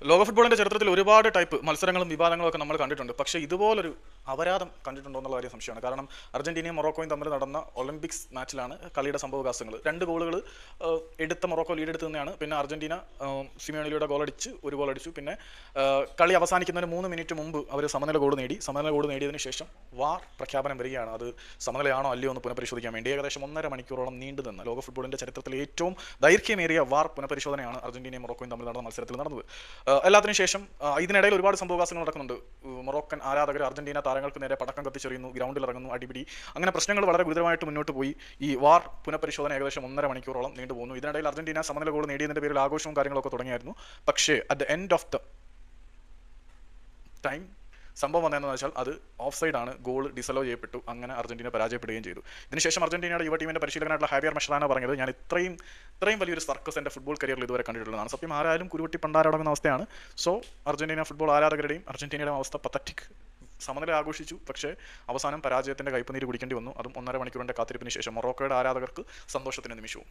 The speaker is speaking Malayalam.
ലോക ഫുട്ബോളിന്റെ ചരിത്രത്തിൽ ഒരുപാട് ടൈപ്പ് മത്സരങ്ങളും വിവാദങ്ങളും ഒക്കെ നമ്മൾ കണ്ടിട്ടുണ്ട്. പക്ഷേ ഇതുപോലൊരു അപരാധം കണ്ടിട്ടുണ്ടോ എന്നുള്ള കാര്യം സംശയമാണ്. കാരണം അർജന്റീനയും മൊറോക്കോയും തമ്മിൽ നടന്ന ഒളിമ്പിക്സ് മാച്ചിലാണ് കളിയുടെ സംഭവവികാസങ്ങൾ. 2 ഗോളുകൾ എടുത്ത മൊറോക്കോ ലീഡ് എടുത്ത് തന്നെയാണ്. പിന്നെ അർജന്റീന സിമിയോണിലൂടെ ഗോളടിച്ച് ഒരു ഗോൾ അടിച്ചു. പിന്നെ കളി അവസാനിക്കുന്നതിന് 3 മിനിറ്റ് മുമ്പ് അവർ സമനില ഗോൾ നേടി. സമനില ഗോൾ നേടിയതിനു ശേഷം വാർ പ്രഖ്യാപനം വരികയാണ്. അത് സമനിലയാണോ അല്ലയോ എന്ന് പുനഃപരിശോധിക്കാൻ വേണ്ടി ഏകദേശം 1.5 മണിക്കൂറോളം നീണ്ടു നിന്ന ലോക ഫുട്ബോളിന്റെ ചരിത്രത്തിലെ ഏറ്റവും ദൈർഘ്യമേറിയ വാർ പുനഃപരിശോധനയാണ് അർജന്റീനയും മൊറോക്കോയും തമ്മിൽ നടന്ന മത്സരത്തിൽ നടന്നത്. എല്ലാത്തിനും ശേഷം ഇതിനിടയിൽ ഒരുപാട് സംഭവവികാസങ്ങൾ നടക്കുന്നുണ്ട്. മൊറോക്കൻ ആരാധകർ അർജന്റീന താരങ്ങൾക്ക് നേരെ പടക്കം കത്തിച്ചെറിയുന്നു, ഗ്രൗണ്ടിൽ ഇറങ്ങുന്നു, അടിപിടി, അങ്ങനെ പ്രശ്നങ്ങൾ വളരെ ഗുരുതരമായിട്ട് മുന്നോട്ട് പോയി. ഈ വാർ പുനഃപരിശോധന ഏകദേശം 1.5 മണിക്കൂറോളം നീണ്ടുപോകുന്നു. ഇതിനിടയിൽ അർജന്റീന സമനില ഗോൾ നേടിയതിന്റെ പേരിൽ ആഘോഷവും കാര്യങ്ങളൊക്കെ തുടങ്ങിയായിരുന്നു. പക്ഷേ at the end of the time സംഭവം വന്നതെന്ന് വെച്ചാൽ അത് ഓഫ് സൈഡ് ആണ്. ഗോൾ ഡിസലോ ചെയ്യപ്പെട്ടു. അങ്ങനെ അർജന്റീന പരാജയപ്പെടുകയും ചെയ്തു. ഇതിനുശേഷം അർജന്റീനയുടെ യുവ ടീമിന്റെ പരിശീലകനായിട്ടുള്ള ഹാവിയർ മഷ്റാന പറഞ്ഞത്, ഞാൻ ഇത്രയും വലിയൊരു സർക്കസ് എൻ്റെ ഫുട്ബോൾ കരിയറിൽ ഇതുവരെ കണ്ടിട്ടുള്ളതാണ്. സത്യം ആരായാലും കുരുവട്ടി പണ്ടാരടങ്ങുന്ന അവസ്ഥയാണ്. സോ അർജന്റീന ഫുട്ബോൾ ആരാധകരുടെയും അർജന്റീനയുടെ അവസ്ഥ പത്തറ്റിക്. സമനില ആഘോഷിച്ചു, പക്ഷേ അവസാനം പരാജയത്തിന്റെ കയ്പുനീര് കുടിക്കേണ്ടി വന്നു. അതും 1.5 മണിക്കൂറിന്റെ കാത്തിരിപ്പിന് ശേഷം. മൊറോക്കോയുടെ ആരാധകർക്ക് സന്തോഷത്തിന്റെ നിമിഷവും.